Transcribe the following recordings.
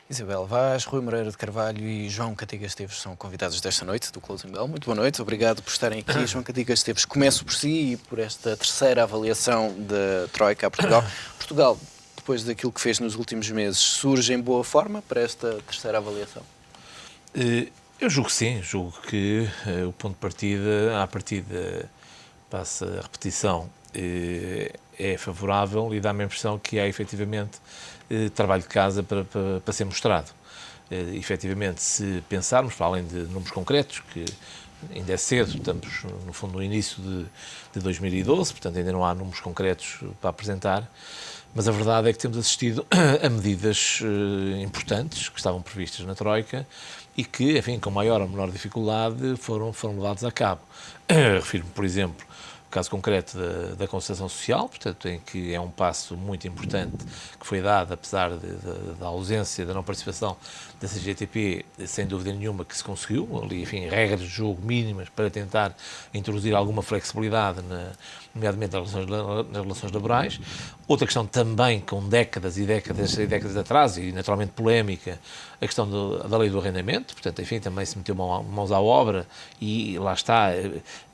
Isabel Vaz, Rui Moreira de Carvalho e João Cantigas Esteves são convidados desta noite do Closing Bell. Muito boa noite, obrigado por estarem aqui. João Cantigas Esteves, começo por si e por esta terceira avaliação da Troika a Portugal. Portugal, depois daquilo que fez nos últimos meses, surge em boa forma para esta terceira avaliação? Eu julgo que sim, julgo que o ponto de partida, à partida, passa a repetição, é favorável e dá-me a impressão que há efetivamente trabalho de casa para ser mostrado. Efetivamente, se pensarmos, para além de números concretos, que ainda é cedo, estamos no fundo no início de 2012, portanto ainda não há números concretos para apresentar, mas a verdade é que temos assistido a medidas importantes que estavam previstas na Troika e que, enfim, com maior ou menor dificuldade foram levados a cabo. Refiro-me, por exemplo, o caso concreto da concertação social, portanto, em que é um passo muito importante que foi dado, apesar da ausência, da não participação da CGTP, sem dúvida nenhuma que se conseguiu, ali, enfim, regras de jogo mínimas para tentar introduzir alguma flexibilidade, nomeadamente nas relações laborais. Outra questão também com décadas e décadas e décadas de atraso e naturalmente polémica, a questão da lei do arrendamento, portanto, enfim, também se meteu mãos à obra e lá está,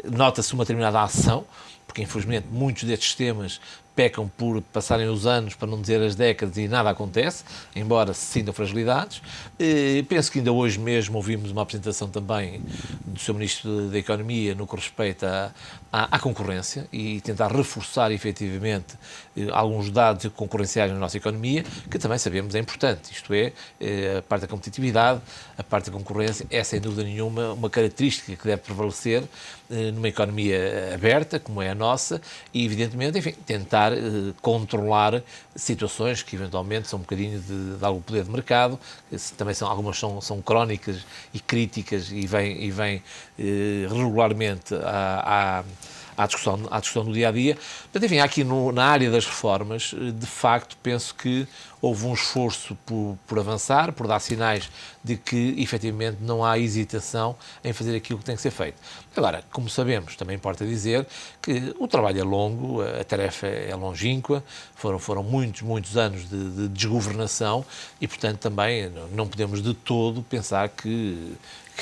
nota-se uma determinada ação, porque infelizmente muitos destes temas pecam por passarem os anos, para não dizer as décadas, e nada acontece, embora se sintam fragilidades. Penso que ainda hoje mesmo ouvimos uma apresentação também do Sr. Ministro da Economia no que respeita à concorrência e tentar reforçar efetivamente alguns dados concorrenciais na nossa economia, que também sabemos é importante, isto é, a parte da competitividade, a parte da concorrência, é sem dúvida nenhuma uma característica que deve prevalecer numa economia aberta, como é a nossa, e evidentemente, enfim, tentar controlar situações que eventualmente são um bocadinho de algum poder de mercado, também algumas são crónicas e críticas e vêm regularmente à discussão do dia-a-dia. Portanto, enfim, aqui na área das reformas, de facto, penso que houve um esforço por avançar, por dar sinais de que, efetivamente, não há hesitação em fazer aquilo que tem que ser feito. Agora, como sabemos, também importa dizer que o trabalho é longo, a tarefa é longínqua, foram muitos anos de desgovernação e, portanto, também não podemos de todo pensar que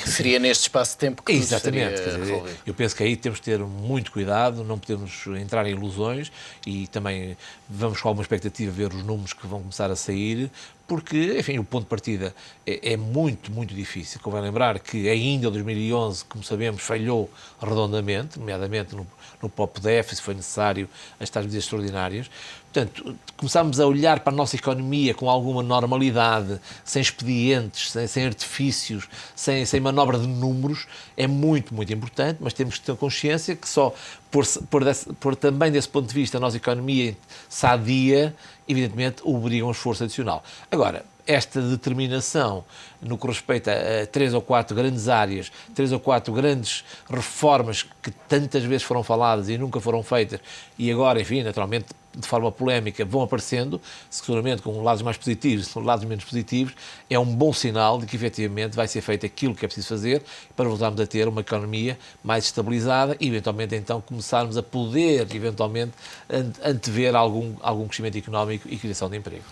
seria neste espaço de tempo que exatamente, tudo seria resolvido. Eu penso que aí temos que ter muito cuidado, não podemos entrar em ilusões e também vamos com alguma expectativa ver os números que vão começar a sair, porque, enfim, o ponto de partida é muito difícil. Convém lembrar que ainda em 2011, como sabemos, falhou redondamente, nomeadamente no próprio déficit, foi necessário as tais medidas extraordinárias. Portanto, começámos a olhar para a nossa economia com alguma normalidade, sem expedientes, sem artifícios, sem manobra de números, é muito importante, mas temos que ter consciência que só por também desse ponto de vista a nossa economia sadia, evidentemente, obriga um esforço adicional. Agora, esta determinação no que respeita a 3 ou 4 grandes áreas, 3 ou 4 grandes reformas que tantas vezes foram faladas e nunca foram feitas e agora, enfim, naturalmente, de forma polémica, vão aparecendo, seguramente com lados mais positivos, lados menos positivos, é um bom sinal de que, efetivamente, vai ser feito aquilo que é preciso fazer para voltarmos a ter uma economia mais estabilizada e, eventualmente, então, começarmos a poder, eventualmente, antever algum crescimento económico e criação de emprego.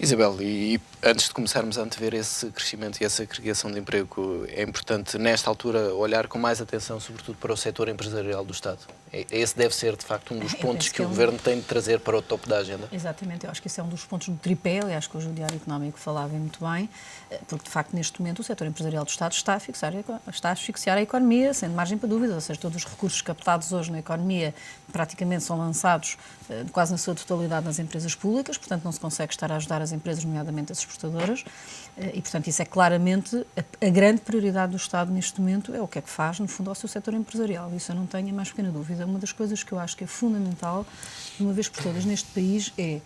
Isabel, e antes de começarmos a antever esse crescimento e essa criação de emprego, é importante, nesta altura, olhar com mais atenção, sobretudo, para o setor empresarial do Estado. Esse deve ser, de facto, um dos pontos que o Governo tem de trazer para o topo da agenda. Exatamente, eu acho que esse é um dos pontos do tripé, aliás, que hoje o Diário Económico falava muito bem, porque, de facto, neste momento, o setor empresarial do Estado está a asfixiar a economia, sem margem para dúvida, ou seja, todos os recursos captados hoje na economia praticamente são lançados quase na sua totalidade nas empresas públicas, portanto, não se consegue estar a ajudar as empresas, nomeadamente as exportadoras, e, portanto, isso é claramente a grande prioridade do Estado neste momento, é o que é que faz, no fundo, ao seu setor empresarial. Isso eu não tenho a mais pequena dúvida. Uma das coisas que eu acho que é fundamental, de uma vez por todas, neste país, é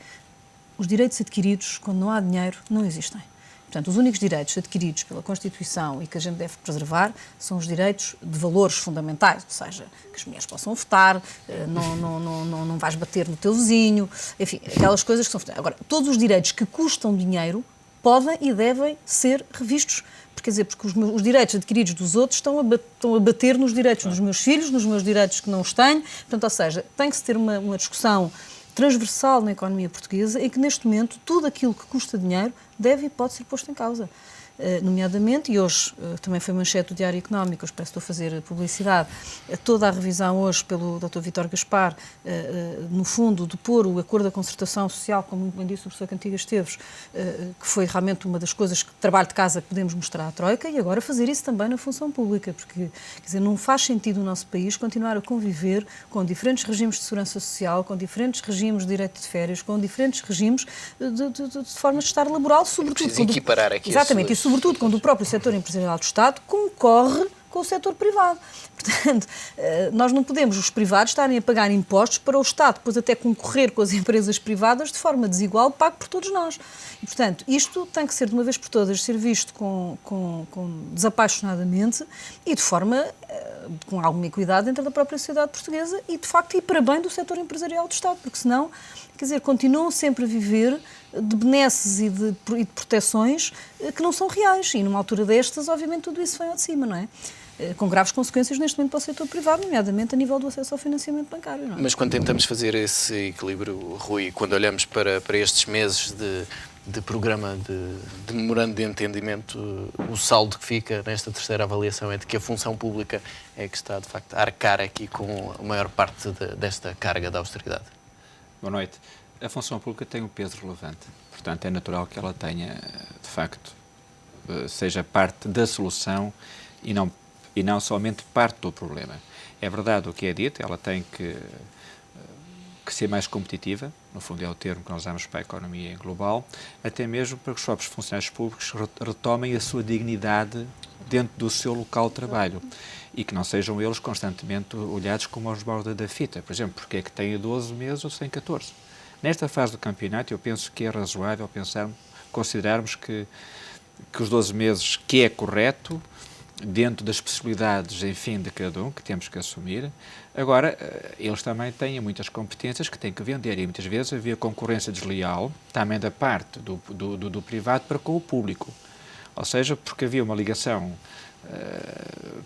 os direitos adquiridos, quando não há dinheiro, não existem. Portanto, os únicos direitos adquiridos pela Constituição e que a gente deve preservar são os direitos de valores fundamentais, ou seja, que as mulheres possam votar, não vais bater no teu vizinho, enfim, aquelas coisas que são fundamentais. Agora, todos os direitos que custam dinheiro podem e devem ser revistos. Quer dizer, porque os direitos adquiridos dos outros estão a bater nos direitos dos meus filhos, nos meus direitos que não os tenho. Portanto, ou seja, tem que se ter uma discussão transversal na economia portuguesa em que, neste momento, tudo aquilo que custa dinheiro deve e pode ser posto em causa. Nomeadamente, e hoje também foi manchete do Diário Económico, eu espero que estou a fazer publicidade, toda a revisão hoje pelo Dr. Vítor Gaspar, no fundo, de pôr o acordo da concertação social, como muito bem disse o professor Cantiga Esteves, que foi realmente uma das coisas que trabalho de casa que podemos mostrar à Troika, e agora fazer isso também na função pública, porque, quer dizer, não faz sentido o nosso país continuar a conviver com diferentes regimes de segurança social, com diferentes regimes de direito de férias, com diferentes regimes de formas de estar laboral, sobretudo... Preciso equiparar aqui. Exatamente, e sobretudo quando o próprio setor empresarial do Estado concorre com o setor privado. Portanto, nós não podemos, os privados, estarem a pagar impostos para o Estado, depois até concorrer com as empresas privadas de forma desigual, pago por todos nós. E, portanto, isto tem que ser, de uma vez por todas, ser visto desapaixonadamente e de forma, com alguma equidade dentro da própria sociedade portuguesa e, de facto, ir para bem do setor empresarial do Estado, porque senão, quer dizer, continuam sempre a viver de benesses e de proteções que não são reais. E numa altura destas, obviamente, tudo isso vem ao de cima, não é? Com graves consequências neste momento para o setor privado, nomeadamente a nível do acesso ao financiamento bancário. Não é? Mas quando tentamos fazer esse equilíbrio, Rui, quando olhamos para estes meses de programa de memorando de entendimento, o saldo que fica nesta terceira avaliação é de que a função pública é que está, de facto, a arcar aqui com a maior parte desta carga da austeridade. Boa noite. A função pública tem um peso relevante. Portanto, é natural que ela tenha, de facto, seja parte da solução e não somente parte do problema. É verdade o que é dito, ela tem que ser mais competitiva, no fundo é o termo que nós usamos para a economia global, até mesmo para que os próprios funcionários públicos retomem a sua dignidade dentro do seu local de trabalho e que não sejam eles constantemente olhados como aos borda da fita. Por exemplo, porque é que têm 12 meses ou sem 14? Nesta fase do campeonato, eu penso que é razoável considerarmos que os 12 meses, que é correto, dentro das possibilidades, enfim, de cada um, que temos que assumir. Agora, eles também têm muitas competências que têm que vender e muitas vezes havia concorrência desleal também da parte do privado para com o público. Ou seja, porque havia uma ligação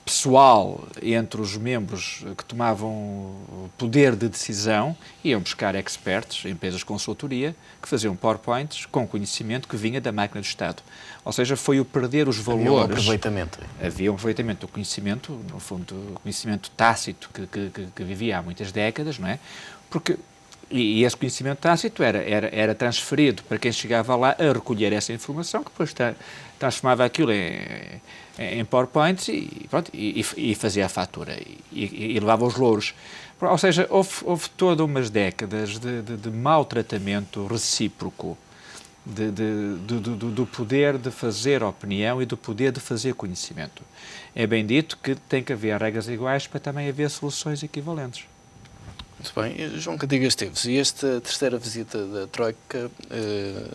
pessoal entre os membros que tomavam poder de decisão, iam buscar experts, empresas de consultoria, que faziam PowerPoints com conhecimento que vinha da máquina do Estado. Ou seja, foi o perder os valores... Havia um aproveitamento. Havia um aproveitamento do conhecimento, no fundo, o conhecimento tácito que vivia há muitas décadas, não é? Porque... E esse conhecimento tácito era transferido para quem chegava lá a recolher essa informação, que depois transformava aquilo em PowerPoints e fazia a fatura e levava os louros. Ou seja, houve todas umas décadas de maltratamento recíproco do poder de fazer opinião e do poder de fazer conhecimento. É bem dito que tem que haver regras iguais para também haver soluções equivalentes. Muito bem. João Cantiga Esteves, e esta terceira visita da Troika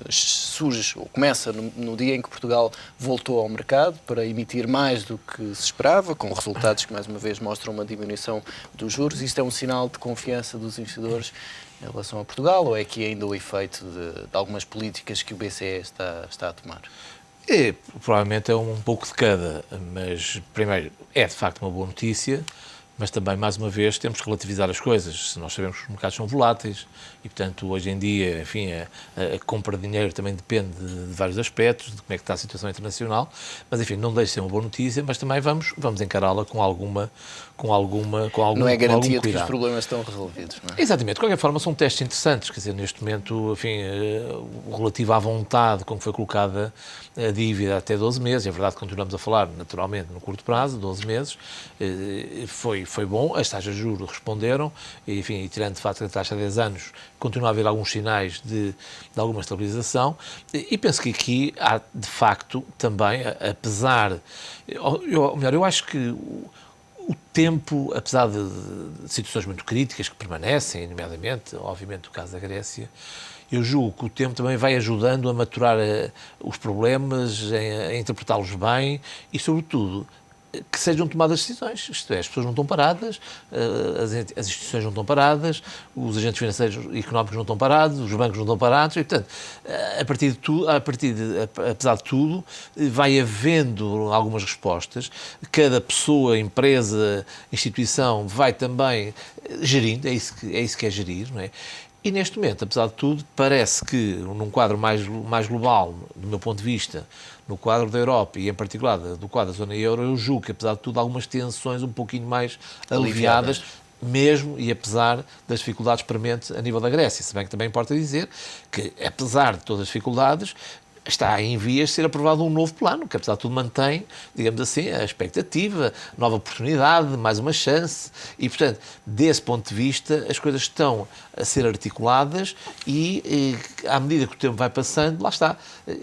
surge, ou começa no dia em que Portugal voltou ao mercado para emitir mais do que se esperava, com resultados que mais uma vez mostram uma diminuição dos juros. Isto é um sinal de confiança dos investidores em relação a Portugal, ou é que ainda o efeito de algumas políticas que o BCE está a tomar? Provavelmente é um pouco de cada, mas primeiro é de facto uma boa notícia. Mas também, mais uma vez, temos que relativizar as coisas. Nós sabemos que os mercados são voláteis e, portanto, hoje em dia, enfim, a compra de dinheiro também depende de vários aspectos, de como é que está a situação internacional. Mas, enfim, não deixa de ser uma boa notícia, mas também vamos encará-la com algum Não é garantia de que os cuidado. problemas estão resolvidos, não é? Exatamente. De qualquer forma, são testes interessantes. Quer dizer, neste momento, enfim, o relativo à vontade com que foi colocada a dívida até 12 meses, é verdade que continuamos a falar, naturalmente, no curto prazo, 12 meses, foi bom, as taxas de juros responderam, e, enfim, e tirando de facto a taxa de 10 anos, continua a haver alguns sinais de alguma estabilização, e penso que aqui há, de facto, também, apesar, eu acho que o tempo, apesar de situações muito críticas que permanecem, nomeadamente, obviamente, o caso da Grécia, eu julgo que o tempo também vai ajudando a maturar os problemas, a interpretá-los bem e, sobretudo, que sejam tomadas decisões, isto é, as pessoas não estão paradas, as instituições não estão paradas, os agentes financeiros e económicos não estão parados, os bancos não estão parados, e, portanto, apesar de tudo, vai havendo algumas respostas, cada pessoa, empresa, instituição vai também gerindo, é isso que é gerir, não é? E neste momento, apesar de tudo, parece que num quadro mais global, do meu ponto de vista, no quadro da Europa e em particular do quadro da zona euro, eu julgo que apesar de tudo algumas tensões um pouquinho mais aliviadas, mesmo e apesar das dificuldades prementes a nível da Grécia. Se bem que também importa dizer que, apesar de todas as dificuldades, está em vias de ser aprovado um novo plano, que apesar de tudo mantém, digamos assim, a expectativa, nova oportunidade, mais uma chance e, portanto, desse ponto de vista, as coisas estão a ser articuladas e à medida que o tempo vai passando, lá está,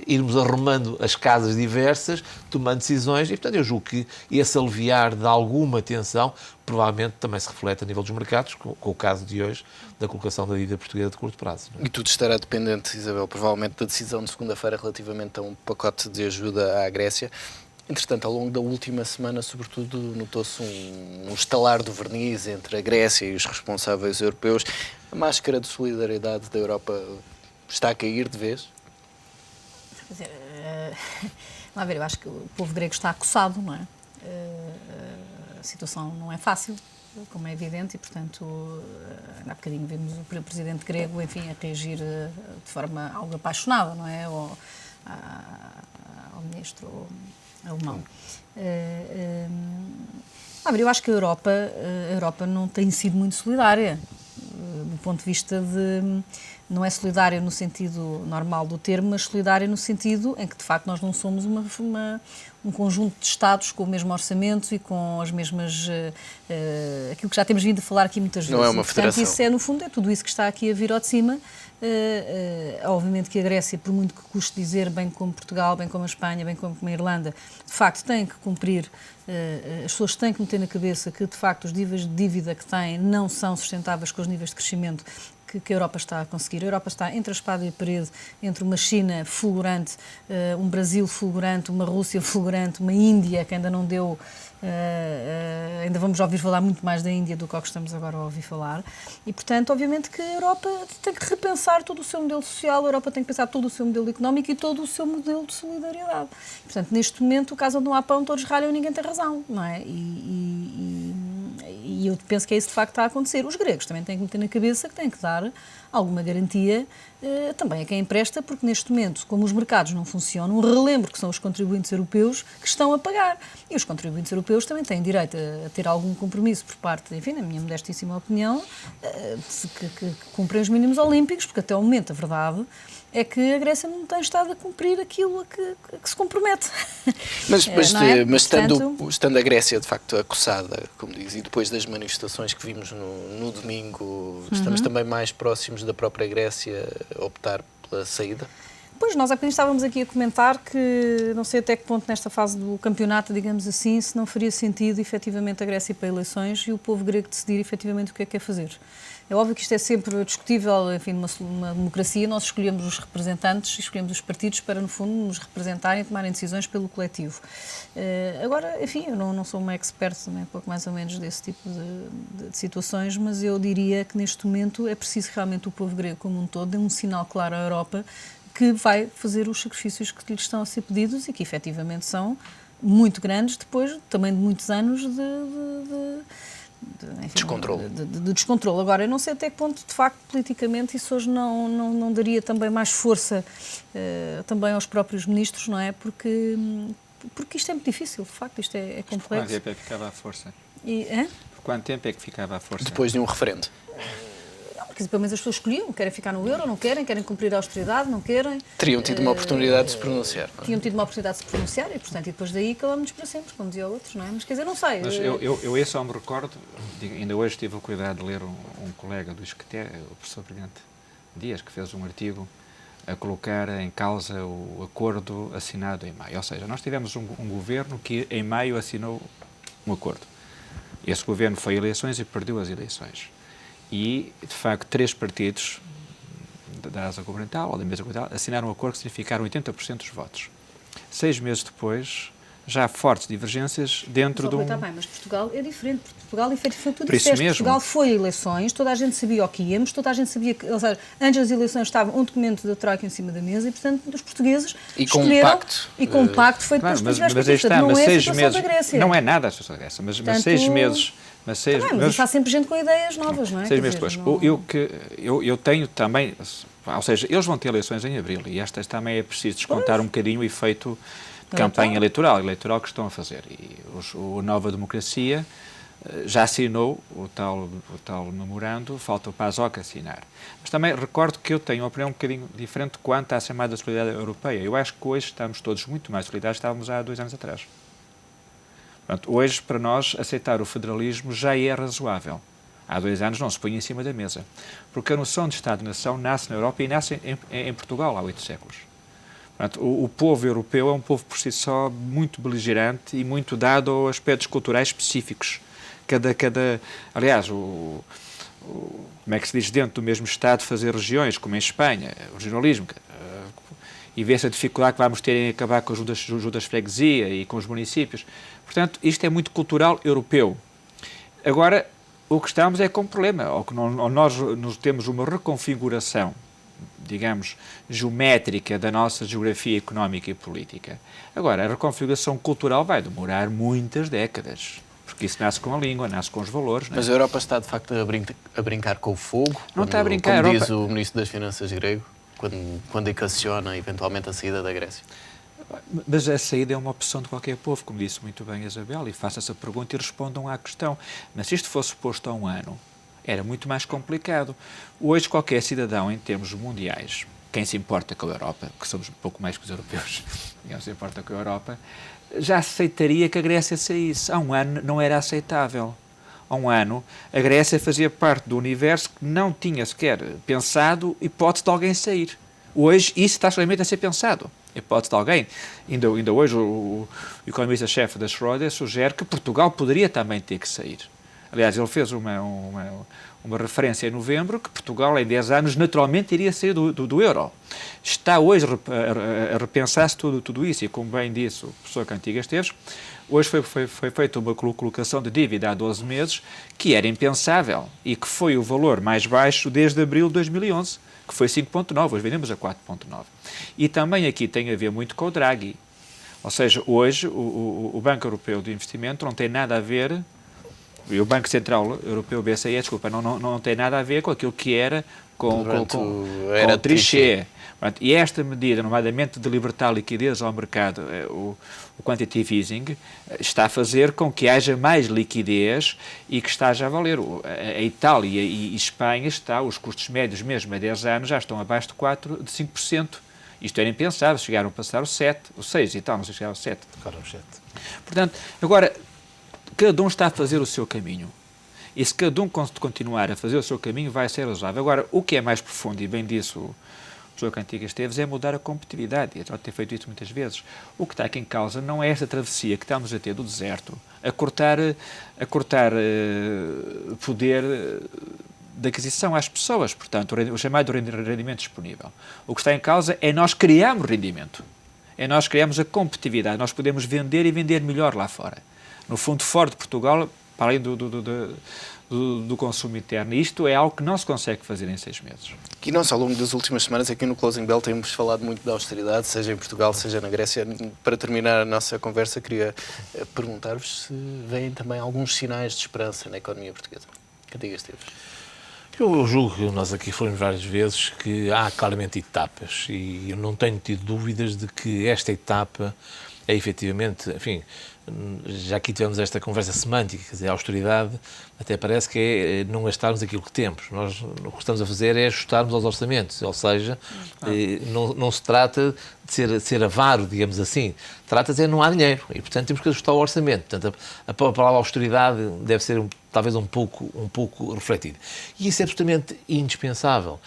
irmos arrumando as casas diversas, tomando decisões e, portanto, eu julgo que esse aliviar de alguma tensão provavelmente também se reflete a nível dos mercados, com o caso de hoje da colocação da dívida portuguesa de curto prazo. E tudo estará dependente, Isabel, provavelmente da decisão de segunda-feira relativamente a um pacote de ajuda à Grécia. Entretanto, ao longo da última semana, sobretudo, notou-se um estalar do verniz entre a Grécia e os responsáveis europeus. A máscara de solidariedade da Europa está a cair de vez? Quer dizer, vamos lá ver, eu acho que o povo grego está acossado, não é? A situação não é fácil, como é evidente, e, portanto, há bocadinho vimos o presidente grego, enfim, a reagir de forma algo apaixonada, não é? Ao ministro alemão. Eu acho que a Europa não tem sido muito solidária, do ponto de vista de... Não é solidária no sentido normal do termo, mas solidária no sentido em que, de facto, nós não somos um conjunto de Estados com o mesmo orçamento e com as mesmas... aquilo que já temos vindo a falar aqui muitas vezes. Não é uma federação. federação. Isso é, no fundo, é tudo isso que está aqui a vir ao de cima. Obviamente que a Grécia, por muito que custe dizer, bem como Portugal, bem como a Espanha, bem como a Irlanda, de facto tem que cumprir, as pessoas têm que meter na cabeça que, de facto, os níveis de dívida que têm não são sustentáveis com os níveis de crescimento que a Europa está a conseguir. A Europa está entre a espada e a parede, entre uma China fulgurante, um Brasil fulgurante, uma Rússia fulgurante, uma Índia que ainda não deu... ainda vamos ouvir falar muito mais da Índia do que estamos agora a ouvir falar. E, portanto, obviamente que a Europa tem que repensar todo o seu modelo social, a Europa tem que pensar todo o seu modelo económico e todo o seu modelo de solidariedade. Portanto, neste momento, o caso onde não há pão, todos ralham e ninguém tem razão, não é? E eu penso que é isso de facto que está a acontecer. Os gregos também têm que meter na cabeça que têm que dar alguma garantia também a quem empresta, porque neste momento, como os mercados não funcionam, relembro que são os contribuintes europeus que estão a pagar. E os contribuintes europeus também têm direito a ter algum compromisso por parte, enfim, na minha modestíssima opinião, que cumprem os mínimos olímpicos, porque até o momento a verdade é que a Grécia não tem estado a cumprir aquilo a que se compromete. Mas Portanto, estando a Grécia, de facto, acossada, como diz, e depois das manifestações que vimos no domingo, estamos também mais próximos da própria Grécia a optar pela saída? Pois, nós há bocadinho estávamos aqui a comentar que não sei até que ponto nesta fase do campeonato, digamos assim, se não faria sentido efetivamente a Grécia ir para eleições e o povo grego decidir efetivamente o que é que quer fazer. É óbvio que isto é sempre discutível, enfim, numa democracia nós escolhemos os representantes, escolhemos os partidos para, no fundo, nos representarem e tomarem decisões pelo coletivo. Agora, enfim, eu não sou uma expert, né, pouco mais ou menos desse tipo de situações, mas eu diria que neste momento é preciso realmente o povo grego como um todo dê um sinal claro à Europa que vai fazer os sacrifícios que lhes estão a ser pedidos e que efetivamente são muito grandes depois também de muitos anos de descontrole. Agora, eu não sei até que ponto, de facto, politicamente, isso hoje não daria também mais força também aos próprios ministros, não é? Porque isto é muito difícil, de facto, isto é complexo. Por quanto tempo é que ficava à força? Por quanto tempo é que ficava à força? Depois de um referendo. Porque pelo menos as pessoas escolhiam, querem ficar no euro, não querem cumprir a austeridade, não querem. Teriam tido uma oportunidade de se pronunciar. Tinham tido uma oportunidade de se pronunciar e, portanto, e depois daí calamos-nos para sempre, como dizia outros, não é? Mas quer dizer, não sei. Mas eu só me recordo, ainda hoje tive o cuidado de ler um colega do ISCTE, o professor Brilhante Dias, que fez um artigo a colocar em causa o acordo assinado em maio. Ou seja, nós tivemos um governo que em maio assinou um acordo. Esse governo foi a eleições e perdeu as eleições. E, de facto, 3 partidos da asa governamental ou da mesa governamental assinaram um acordo que significaram 80% dos votos. 6 meses depois, já há fortes divergências dentro de um... Está bem, mas Portugal é diferente. Portugal, efetivamente, tu Por isso disseste, mesmo. Portugal foi a eleições, toda a gente sabia o que íamos, toda a gente sabia que, ou seja, antes das eleições estava um documento da Troika em cima da mesa e, portanto, os portugueses escolheram... E com um pacto feito Claro, pelos mas aí partidos. está, Não mas é a 6 situação meses... da Grécia. Não é nada a situação da Grécia, mas 6 meses Mas seis Mas meses, há sempre gente com ideias novas, não é? 6 Quer meses dizer, depois. Eu tenho também, ou seja, eles vão ter eleições em abril e estas também é preciso descontar um bocadinho o efeito de campanha eleitoral que estão a fazer. E o Nova Democracia já assinou o tal memorando, falta o PASOK assinar. Mas também recordo que eu tenho uma opinião um bocadinho diferente quanto à chamada solidariedade europeia. Eu acho que hoje estamos todos muito mais solidários do que estávamos há 2 anos atrás. Portanto, hoje, para nós, aceitar o federalismo já é razoável. Há 2 anos não se põe em cima da mesa. Porque a noção de Estado-nação nasce na Europa e nasce em Portugal há 8 séculos. Portanto, o povo europeu é um povo por si só muito beligerante e muito dado a aspectos culturais específicos. Aliás, como é que se diz, dentro do mesmo Estado fazer regiões, como em Espanha, o regionalismo, e vê-se a dificuldade que vamos ter em acabar com as juntas de freguesia e com os municípios. Portanto, isto é muito cultural europeu. Agora, o que estamos é com um problema, ou nós temos uma reconfiguração, digamos, geométrica da nossa geografia económica e política. Agora, a reconfiguração cultural vai demorar muitas décadas. Porque isso nasce com a língua, nasce com os valores. Mas a Europa está, de facto, a brincar com o fogo? Não está a brincar. Como diz o Ministro das Finanças grego, quando equaciona, eventualmente, a saída da Grécia. Mas a saída é uma opção de qualquer povo, como disse muito bem a Isabel, e faça essa pergunta e respondam à questão. Mas se isto fosse posto há um ano, era muito mais complicado. Hoje, qualquer cidadão, em termos mundiais, quem se importa com a Europa, que somos um pouco mais que os europeus, quem se importa com a Europa, já aceitaria que a Grécia saísse. Há um ano não era aceitável. Há um ano a Grécia fazia parte do universo que não tinha sequer pensado hipótese de alguém sair. Hoje isso está somente a ser pensado. Hipótese de alguém. Ainda hoje o economista-chefe da Schroeder sugere que Portugal poderia também ter que sair. Aliás, ele fez uma referência em novembro que Portugal, em 10 anos, naturalmente iria sair do euro. Está hoje a repensar-se tudo isso, e como bem disse o professor Cantiga Esteves, hoje foi feita uma colocação de dívida há 12 meses que era impensável e que foi o valor mais baixo desde abril de 2011, que foi 5,9, hoje vendemos a 4,9. E também aqui tem a ver muito com o Draghi. Ou seja, hoje o Banco Europeu de Investimento não tem nada a ver, e o Banco Central Europeu, BCE, desculpa, não tem nada a ver com aquilo que era com o Trichet. E esta medida, nomeadamente de libertar liquidez ao mercado, o quantitative easing, está a fazer com que haja mais liquidez e que esteja a valer. A Itália e Espanha os custos médios mesmo a 10 anos já estão abaixo de 5%. Isto era impensável, chegaram a passar o 7, o 6 e tal, não sei se chegaram ao 7. Portanto, agora, cada um está a fazer o seu caminho. E se cada um continuar a fazer o seu caminho, vai ser razoável. Agora, o que é mais profundo, e bem disse o professor Cantiga Esteves, é mudar a competitividade. E já ter feito isso muitas vezes. O que está aqui em causa não é esta travessia que estamos a ter do deserto, a cortar poder de aquisição às pessoas, portanto, o chamado rendimento disponível. O que está em causa é nós criarmos rendimento. É nós criarmos a competitividade. Nós podemos vender e vender melhor lá fora. No fundo, fora de Portugal, para além do consumo interno. E isto é algo que não se consegue fazer em 6 meses. E nós, ao longo das últimas semanas, aqui no Closing Bell, temos falado muito da austeridade, seja em Portugal, seja na Grécia. Para terminar a nossa conversa, queria perguntar-vos se veem também alguns sinais de esperança na economia portuguesa. Cantiga Esteves. Eu julgo que nós aqui falamos várias vezes que há claramente etapas e eu não tenho tido dúvidas de que esta etapa é efetivamente, enfim, já aqui tivemos esta conversa semântica, quer dizer, a austeridade até parece que é não gastarmos aquilo que temos. Nós o que estamos a fazer é ajustarmos aos orçamentos, ou seja, não se trata de ser avaro, digamos assim, trata-se de não há dinheiro e, portanto, temos que ajustar o orçamento. Portanto, a palavra austeridade deve ser talvez um pouco refletida. E isso é absolutamente indispensável.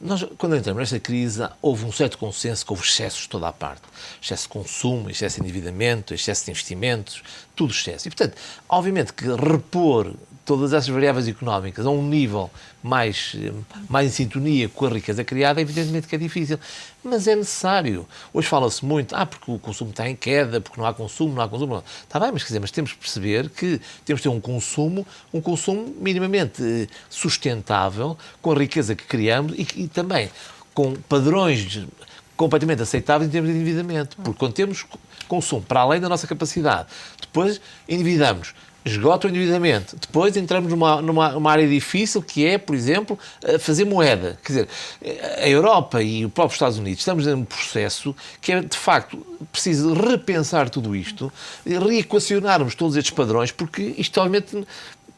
Nós, quando entramos nesta crise, houve um certo consenso que houve excessos de toda a parte. Excesso de consumo, excesso de endividamento, excesso de investimentos, tudo excesso. E, portanto, obviamente que repor todas essas variáveis económicas a um nível mais em sintonia com a riqueza criada, evidentemente que é difícil. Mas é necessário. Hoje fala-se muito, porque o consumo está em queda, porque não há consumo. Está bem, mas temos que perceber que temos de ter um consumo minimamente sustentável, com a riqueza que criamos e também com padrões completamente aceitáveis em termos de endividamento. Porque quando temos consumo para além da nossa capacidade, depois endividamos esgota o endividamento. Depois entramos numa área difícil que é, por exemplo, fazer moeda. Quer dizer, a Europa e o próprio Estados Unidos estamos em um processo que é, de facto, preciso repensar tudo isto, reequacionarmos todos estes padrões, porque isto, obviamente,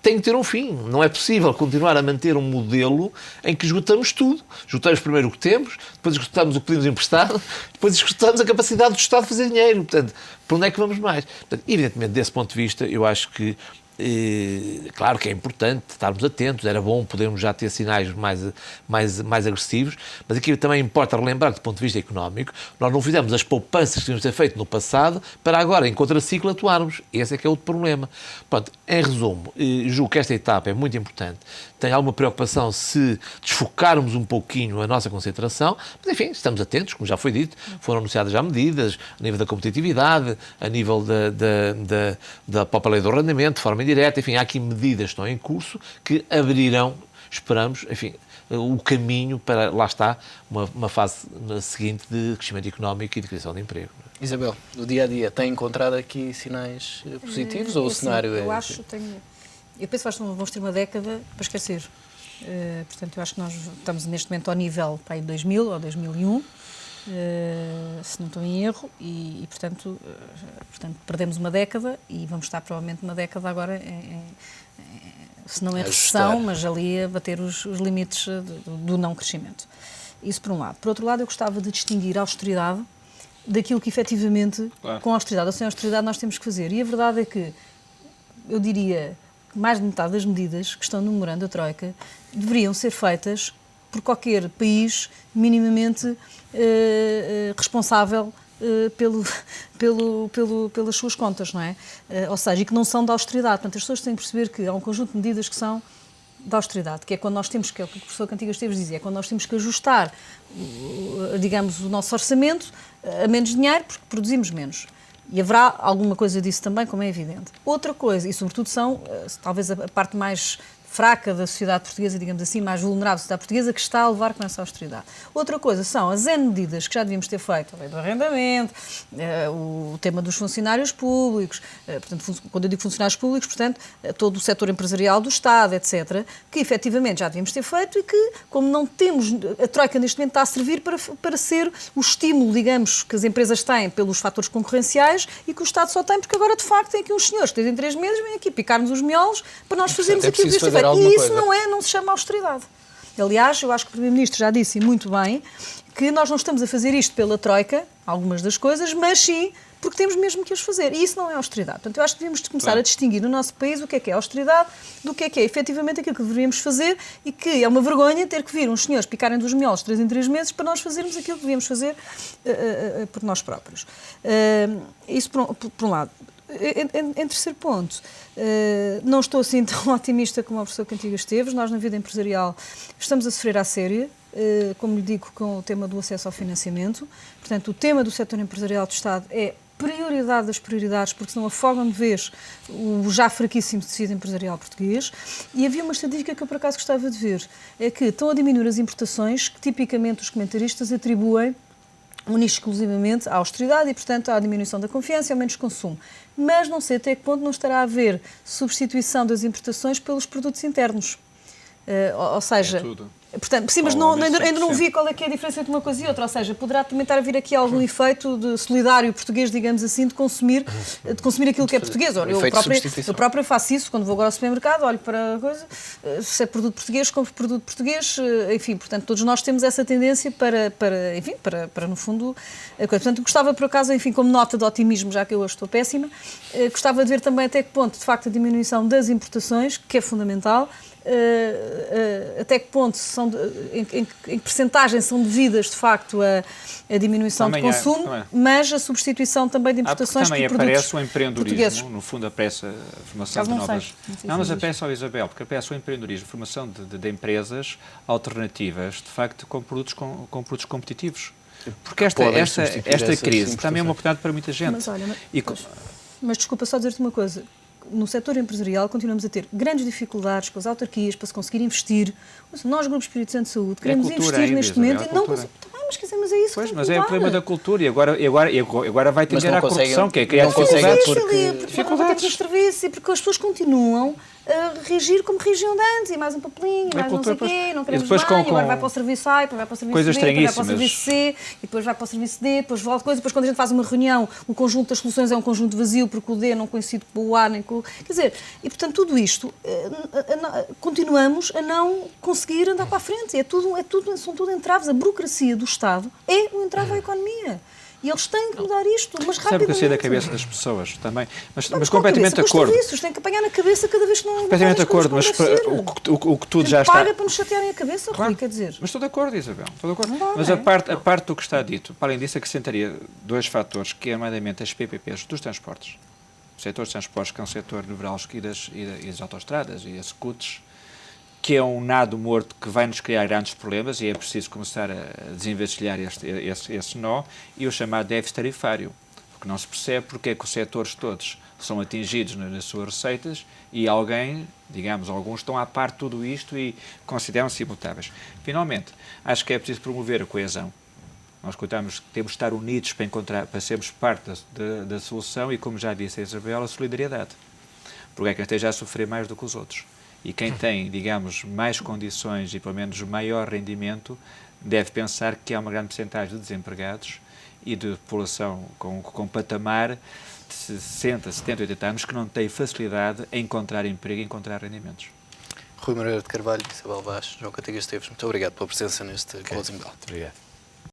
tem que ter um fim. Não é possível continuar a manter um modelo em que esgotamos tudo. Esgotamos primeiro o que temos, depois esgotamos o que pedimos emprestado, depois esgotamos a capacidade do Estado de fazer dinheiro. Portanto, para onde é que vamos mais? Portanto, evidentemente, desse ponto de vista, eu acho que claro que é importante estarmos atentos, era bom podermos já ter sinais mais agressivos, mas aqui também importa relembrar que, do ponto de vista económico, nós não fizemos as poupanças que tínhamos ter feito no passado para agora, em contraciclo, atuarmos. Esse é que é outro problema. Pronto, em resumo, julgo que esta etapa é muito importante. Tenho alguma preocupação se desfocarmos um pouquinho a nossa concentração, mas enfim, estamos atentos, como já foi dito, foram anunciadas já medidas a nível da competitividade, a nível da própria lei do arrendamento, de forma indireta, enfim, há aqui medidas que estão em curso que abrirão, esperamos, enfim, o caminho para, lá está, uma fase seguinte de crescimento económico e de criação de emprego. Isabel, no dia-a-dia, tem encontrado aqui sinais positivos ou o cenário é... Eu penso que vamos ter uma década para esquecer. Portanto, eu acho que nós estamos neste momento ao nível para aí de 2000 ou 2001, se não estou em erro, e portanto, perdemos uma década e vamos estar provavelmente uma década agora, se não em recessão, mas ali a bater os limites do não crescimento. Isso por um lado. Por outro lado, eu gostava de distinguir a austeridade daquilo que efetivamente, com a austeridade ou sem austeridade, nós temos que fazer. E a verdade é que, eu diria, mais de metade das medidas que estão no memorando da Troika deveriam ser feitas por qualquer país minimamente responsável pelas suas contas, não é? Ou seja, e que não são da austeridade. Portanto, as pessoas têm que perceber que há um conjunto de medidas que são da austeridade, que é quando nós temos, que é o que o professor Cantigas Esteves dizia, é quando nós temos que ajustar, digamos, o nosso orçamento a menos dinheiro, porque produzimos menos. E haverá alguma coisa disso também, como é evidente. Outra coisa, e sobretudo são, talvez a parte mais fraca da sociedade portuguesa, digamos assim, mais vulnerável da sociedade portuguesa, que está a levar com essa austeridade. Outra coisa são as N medidas que já devíamos ter feito, a lei do arrendamento, o tema dos funcionários públicos, portanto, quando eu digo funcionários públicos, portanto, todo o setor empresarial do Estado, etc., que efetivamente já devíamos ter feito e que, como não temos, a Troika neste momento está a servir para ser o estímulo, digamos, que as empresas têm pelos fatores concorrenciais e que o Estado só tem, porque agora, de facto, tem aqui uns senhores que, em 3 meses, vêm aqui picar-nos os miolos para nós fazermos aquilo que devíamos ter feito. E isso não se chama austeridade. Aliás, eu acho que o Primeiro-Ministro já disse muito bem que nós não estamos a fazer isto pela Troika, algumas das coisas, mas sim porque temos mesmo que as fazer. E isso não é austeridade. Portanto, eu acho que devíamos começar a distinguir no nosso país o que é austeridade do que é efetivamente aquilo que deveríamos fazer e que é uma vergonha ter que vir uns senhores picarem dos miolos 3 em 3 meses para nós fazermos aquilo que devíamos fazer por nós próprios. Isso por um lado. Em terceiro ponto, não estou assim tão otimista como o professor Cantigas Esteves. Nós, na vida empresarial, estamos a sofrer à séria, como lhe digo, com o tema do acesso ao financiamento. Portanto, o tema do setor empresarial do Estado é prioridade das prioridades, porque senão afogam de vez o já fraquíssimo tecido empresarial português. E havia uma estatística que eu, por acaso, gostava de ver, é que estão a diminuir as importações que, tipicamente, os comentaristas atribuem unir-se exclusivamente à austeridade e, portanto, à diminuição da confiança e ao menos consumo. Mas não sei até que ponto não estará a haver substituição das importações pelos produtos internos. Ou seja... É tudo. Portanto, sim, mas ainda não vi qual é que é a diferença entre uma coisa e outra. Ou seja, poderá também estar a vir aqui algum efeito de solidário português, digamos assim, de consumir aquilo que é português. Eu própria faço isso quando vou agora ao supermercado, olho para a coisa, se é produto português, compro produto português, enfim, portanto, todos nós temos essa tendência para no fundo, portanto, gostava por acaso, enfim, como nota de otimismo, já que eu hoje estou péssima, gostava de ver também até que ponto, de facto, a diminuição das importações, que é fundamental, até que ponto em que percentagem são devidas de facto a diminuição de consumo, mas a substituição também de importações por produtos portugueses. Também aparece o empreendedorismo, no fundo aparece a formação de novas... Não, mas aparece ao Isabel, porque aparece o empreendedorismo, a formação de empresas alternativas, de facto, com produtos competitivos. Porque esta crise também é uma oportunidade para muita gente. Mas olha, mas desculpa só dizer-te uma coisa. No setor empresarial continuamos a ter grandes dificuldades com as autarquias para se conseguir investir. Nós, Grupo Espírito Santo de Saúde, queremos investir neste momento e não conseguimos. mas quer dizer, mas é isso Pois, que tem mas que é o mudar. problema da cultura e agora vai Mas tender não à corrupção, conseguem- que é criar não conseguem dificuldades. porque- Dificuldades no serviço e porque as pessoas continuam a reagir como reagiam de antes, e mais um papelinho, e mais não sei o cultura, quê, não e queremos depois bem, com- agora vai para o serviço A, depois vai para o serviço coisas B, depois vai para o estranhíssimas. serviço C, e depois vai para o serviço D, depois volta coisa, depois quando a gente faz uma reunião, o conjunto das soluções é um conjunto vazio, porque o D não coincide com o A, nem com o... Quer dizer, e portanto tudo isto, continuamos a não conseguir andar para a frente, são tudo entraves, a burocracia do Estado é um entrave à economia. E eles têm que mudar isto, mas Sabe o que eu rapidamente. sei da cabeça das pessoas também, mas Vamos completamente de com a cabeça, acordo. Com os serviços, têm que apanhar na cabeça cada vez que não Completamente de acordo, mas o que tudo já está... paga para nos chatearem a cabeça, Claro, Rui, quer dizer. mas estou de acordo, Isabel. Estou de acordo. Não dá, Mas não a é? parte do que está dito, para além disso, acrescentaria dois fatores, que é, nomeadamente, as PPPs dos transportes. O setor dos transportes, que é um setor nevrálgico, e das autoestradas e as scooters, que é um nado morto que vai nos criar grandes problemas e é preciso começar a desenvencilhar esse nó, e o chamado déficit tarifário, porque não se percebe porque é que os setores todos são atingidos nas suas receitas e alguém, digamos, alguns estão à parte de tudo isto e consideram-se imutáveis. Finalmente, acho que é preciso promover a coesão. Nós temos de estar unidos para sermos parte da solução e, como já disse a Isabel, a solidariedade. Porque é quem esteja a sofrer mais do que os outros. E quem tem, digamos, mais condições e, pelo menos, maior rendimento, deve pensar que há uma grande percentagem de desempregados e de população com patamar de 60, 70, 80 anos que não tem facilidade em encontrar emprego e encontrar rendimentos. Rui Moreira de Carvalho, Isabel Vaz, João Cantigas Esteves, muito obrigado pela presença neste Closing Bell. Muito obrigado.